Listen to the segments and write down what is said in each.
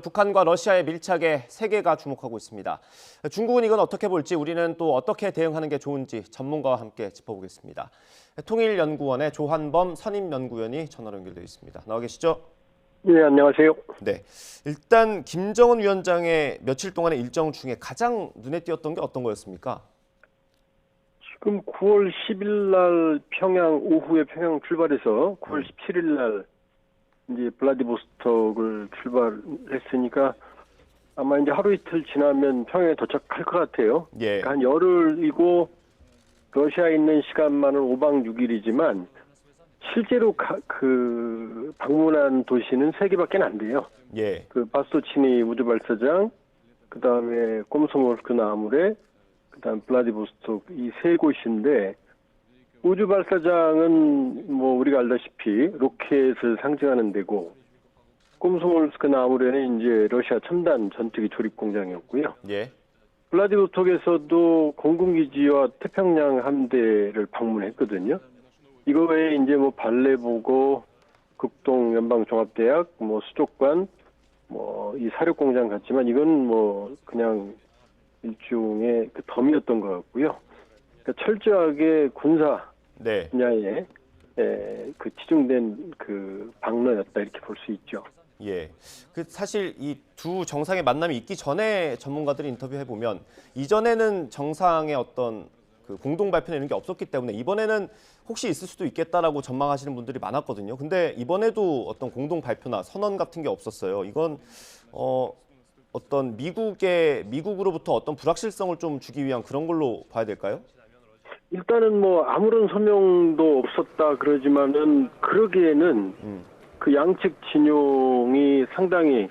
북한과 러시아의 밀착에 세계가 주목하고 있습니다. 중국은 이건 어떻게 볼지, 우리는 또 어떻게 대응하는 게 좋은지 전문가와 함께 짚어보겠습니다. 통일연구원의 조한범 선임연구위원이 전화로 연결되어 있습니다. 나와 계시죠? 네, 안녕하세요. 네, 일단 김정은 위원장의 며칠 동안의 일정 중에 가장 눈에 띄었던 게 어떤 거였습니까? 지금 9월 10일 날 오후에 평양 출발해서 9월 17일 날 이제 블라디보스톡을 출발했으니까 아마 이제 하루 이틀 지나면 평양에 도착할 것 같아요. 예. 그러니까 한 열흘이고 러시아에 있는 시간만은 5박 6일이지만 실제로 그 방문한 도시는 3개밖에 안 돼요. 예. 그 바스토치니 우주발사장, 그 다음에 꼼소몰스크 나무레, 그 다음 블라디보스톡 이 3곳인데 우주발사장은 뭐 우리가 알다시피 로켓을 상징하는 데고 꼼소몰스크 나무레는 이제 러시아 첨단 전투기 조립 공장이었고요. 예. 블라디보스톡에서도 공군기지와 태평양 함대를 방문했거든요. 이거 외에 이제 뭐 발레보고 극동 연방종합대학, 뭐 수족관, 뭐 이 사료공장 같지만 이건 뭐 그냥 일종의 그 덤이었던 것 같고요. 그러니까 철저하게 군사 네. 분야에 그 치중된 그 방로였다 이렇게 볼 수 있죠. 예. 그 사실 이 두 정상의 만남이 있기 전에 전문가들이 인터뷰해 보면 이전에는 정상의 어떤 그 공동 발표나 이런 게 없었기 때문에 이번에는 혹시 있을 수도 있겠다라고 전망하시는 분들이 많았거든요. 근데 이번에도 어떤 공동 발표나 선언 같은 게 없었어요. 이건 어떤 미국으로부터 어떤 불확실성을 좀 주기 위한 그런 걸로 봐야 될까요? 일단은 뭐 아무런 서명도 없었다 그러지만은 그러기에는 그 양측 진용이 상당히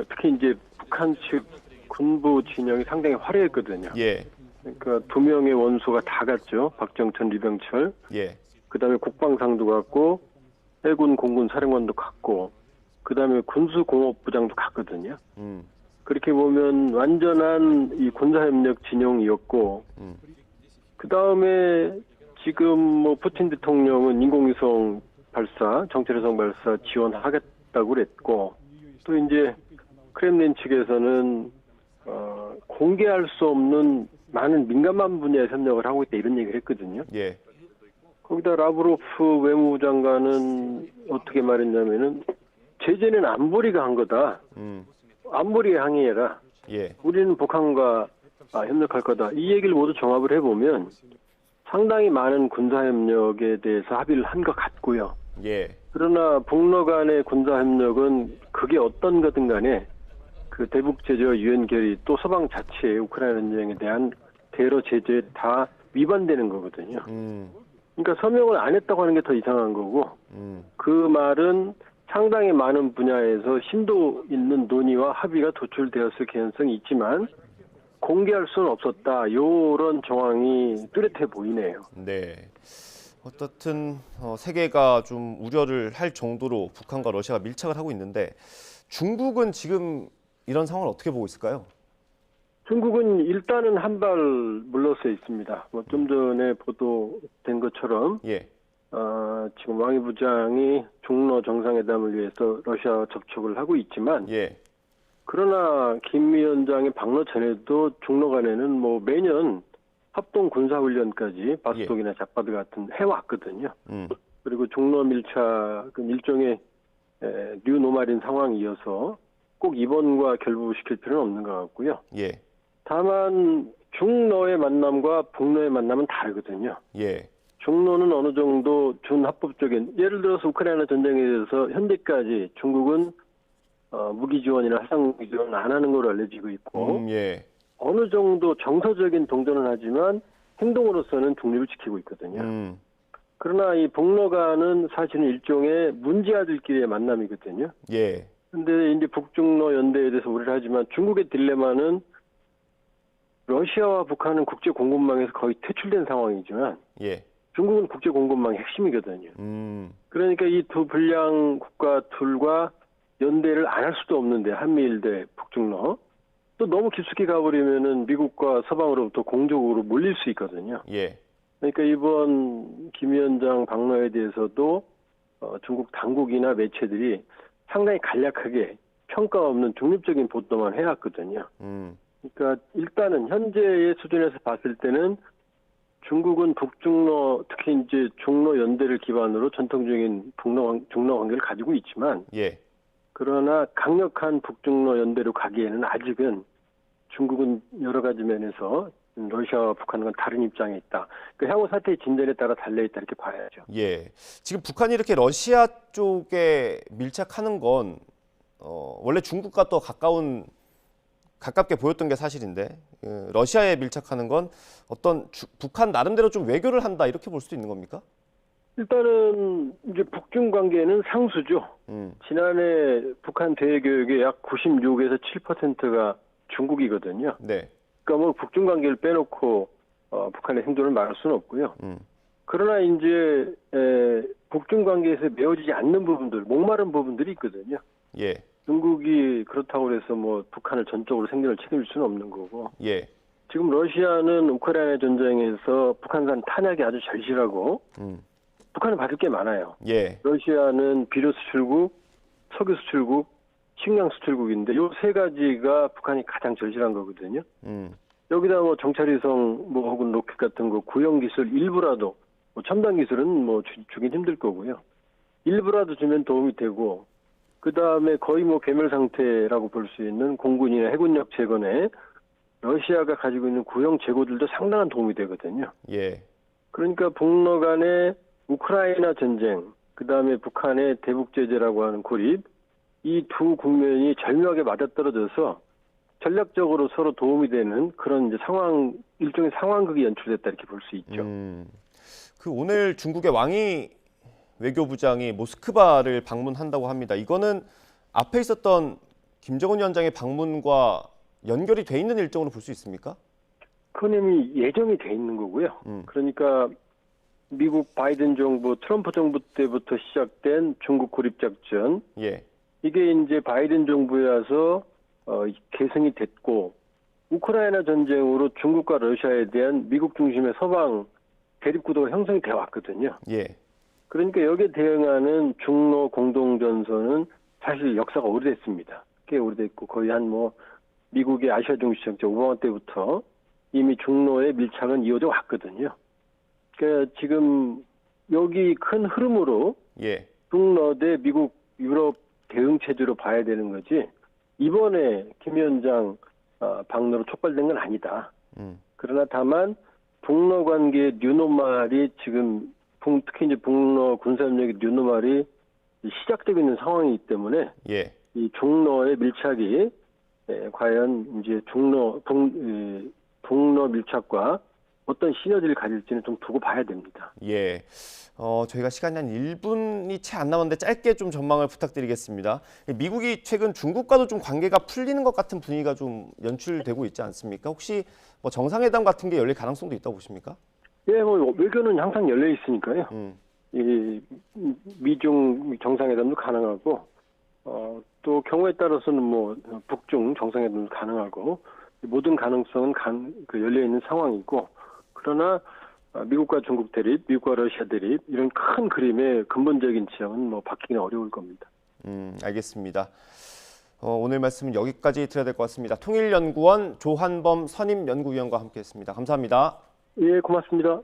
특히 이제 북한 측 군부 진영이 상당히 화려했거든요. 예. 그러니까 2명의 원소가 다 갔죠. 박정천, 리병철. 예. 그다음에 국방상도 갔고 해군 공군 사령관도 갔고 그다음에 군수공업부장도 갔거든요. 그렇게 보면 완전한 이 군사협력 진영이었고 그다음에 지금 뭐 푸틴 대통령은 인공위성 발사, 정찰위성 발사 지원하겠다고 그랬고 또 이제 크렘린 측에서는 공개할 수 없는 많은 민감한 분야에 협력을 하고 있다 이런 얘기를 했거든요. 예. 거기다 라브로프 외무부 장관은 어떻게 말했냐면은 제재는 안보리가 한 거다. 안보리에 항의해라. 예. 우리는 북한과 협력할 거다. 이 얘기를 모두 종합을 해보면 상당히 많은 군사협력에 대해서 합의를 한 것 같고요. 예. 그러나 북러 간의 군사협력은 그게 어떤 거든 간에 그 대북 제재와 유엔 결의 또 서방 자체의 우크라이나 전쟁에 대한 대러 제재에 다 위반되는 거거든요. 그러니까 서명을 안 했다고 하는 게 더 이상한 거고 그 말은 상당히 많은 분야에서 심도 있는 논의와 합의가 도출되었을 개연성이 있지만 공개할 수는 없었다. 이런 정황이 뚜렷해 보이네요. 네. 어떻든 세계가 좀 우려를 할 정도로 북한과 러시아가 밀착을 하고 있는데 중국은 지금 이런 상황을 어떻게 보고 있을까요? 중국은 일단은 한 발 물러서 있습니다. 뭐 좀 전에 보도된 것처럼 예. 지금 왕이 부장이 중러 정상회담을 위해서 러시아와 접촉을 하고 있지만 예. 그러나 김 위원장의 방러 전에도 중러 간에는 뭐 매년 합동 군사훈련까지 바스톡이나 잡바드 같은 해왔거든요. 그리고 중러 밀착은 일종의 뉴노말인 상황이어서 꼭 이번과 결부시킬 필요는 없는 것 같고요. 예. 다만 중러의 만남과 북러의 만남은 다르거든요. 예. 중러는 어느 정도 준합법적인 예를 들어서 우크라이나 전쟁에 대해서 현재까지 중국은 무기 지원이나 해상 무기 지원을 안 하는 걸로 알려지고 있고 예. 어느 정도 정서적인 동조는 하지만 행동으로서는 중립을 지키고 있거든요. 그러나 이 북러간은 사실은 일종의 문제아들끼리의 만남이거든요. 예. 근데 이제 북중러 연대에 대해서 우려를 하지만 중국의 딜레마는 러시아와 북한은 국제 공급망에서 거의 퇴출된 상황이지만 예. 중국은 국제 공급망의 핵심이거든요. 그러니까 이 두 불량 국가 둘과 연대를 안 할 수도 없는데 한미일 대 북중러 또 너무 깊숙이 가버리면은 미국과 서방으로부터 공적으로 몰릴 수 있거든요. 예. 그러니까 이번 김 위원장 방문에 대해서도 중국 당국이나 매체들이 상당히 간략하게 평가 없는 중립적인 보도만 해왔거든요. 그러니까 일단은 현재의 수준에서 봤을 때는 중국은 북중러, 특히 이제 중러 연대를 기반으로 전통적인 중러 관계를 가지고 있지만, 예. 그러나 강력한 북중러 연대로 가기에는 아직은 중국은 여러 가지 면에서 러시아와 북한과는 다른 입장에 있다. 그 향후 사태의 진전에 따라 달려있다 이렇게 봐야죠. 예. 지금 북한이 이렇게 러시아 쪽에 밀착하는 건 원래 중국과 또 가깝게 보였던 게 사실인데 러시아에 밀착하는 건 어떤 북한 나름대로 좀 외교를 한다 이렇게 볼 수도 있는 겁니까? 일단은 이제 북중 관계는 상수죠. 지난해 북한 대외 교역의 약 96에서 7%가 중국이거든요. 네. 그러니까 뭐 북중 관계를 빼놓고 북한의 행동을 말할 수는 없고요. 그러나 이제 북중 관계에서 메워지지 않는 부분들, 목마른 부분들이 있거든요. 예. 중국이 그렇다고 해서 뭐 북한을 전적으로 생존을 책임질 수는 없는 거고. 예. 지금 러시아는 우크라이나 전쟁에서 북한산 탄약이 아주 절실하고 북한은 받을 게 많아요. 예. 러시아는 비료 수출국, 석유 수출국, 식량 수출국인데 이 세 가지가 북한이 가장 절실한 거거든요. 여기다 뭐 정찰위성 뭐 혹은 로켓 같은 거 구형 기술 일부라도 뭐 첨단 기술은 뭐 주긴 힘들 거고요. 일부라도 주면 도움이 되고 그 다음에 거의 뭐 괴멸 상태라고 볼 수 있는 공군이나 해군력 재건에 러시아가 가지고 있는 구형 재고들도 상당한 도움이 되거든요. 예. 그러니까 북러 간의 우크라이나 전쟁, 그 다음에 북한의 대북 제재라고 하는 고립, 이 두 국면이 절묘하게 맞아떨어져서 전략적으로 서로 도움이 되는 그런 이제 일종의 상황극이 연출됐다 이렇게 볼 수 있죠. 그 오늘 중국의 왕이 외교부장이 모스크바를 방문한다고 합니다. 이거는 앞에 있었던 김정은 위원장의 방문과 연결이 돼 있는 일정으로 볼 수 있습니까? 그건 이미 예정이 돼 있는 거고요. 그러니까 미국 바이든 정부, 트럼프 정부 때부터 시작된 중국 고립 작전, 예. 이게 이제 바이든 정부에 와서 계승이 됐고 우크라이나 전쟁으로 중국과 러시아에 대한 미국 중심의 서방 대립 구도가 형성이 되어 왔거든요. 예. 그러니까 여기에 대응하는 중러 공동전선은 사실 역사가 오래됐습니다. 꽤 오래됐고 거의 한 뭐 미국의 아시아 중심 정책 오바마 때부터 이미 중러의 밀착은 이어져 왔거든요. 그러니까 지금 여기 큰 흐름으로 예. 중러 대 미국 유럽 대응 체제로 봐야 되는 거지 이번에 김 위원장 방로로 촉발된 건 아니다. 그러나 다만 북러 관계의 뉴노멀이 지금 특히 이제 북러 군사협력의 뉴노멀이 시작되고 있는 상황이기 때문에 예. 이 중러의 밀착이 과연 이제 북러 밀착과 어떤 시너지를 가질지는 좀 두고 봐야 됩니다. 예. 저희가 시간이 한 1분이 채 안 남았는데 짧게 좀 전망을 부탁드리겠습니다. 미국이 최근 중국과도 좀 관계가 풀리는 것 같은 분위기가 좀 연출되고 있지 않습니까? 혹시 뭐 정상회담 같은 게 열릴 가능성도 있다고 보십니까? 예, 뭐 외교는 항상 열려 있으니까요. 이 미중 정상회담도 가능하고 또 경우에 따라서는 뭐 북중 정상회담도 가능하고 모든 가능성은 열려 있는 상황이고 그러나 미국과 중국 대립, 미국과 러시아 대립 이런 큰 그림의 근본적인 지형은 뭐 바뀌기는 어려울 겁니다. 알겠습니다. 오늘 말씀은 여기까지 드려야 될 것 같습니다. 통일연구원 조한범 선임연구위원과 함께했습니다. 감사합니다. 예, 고맙습니다.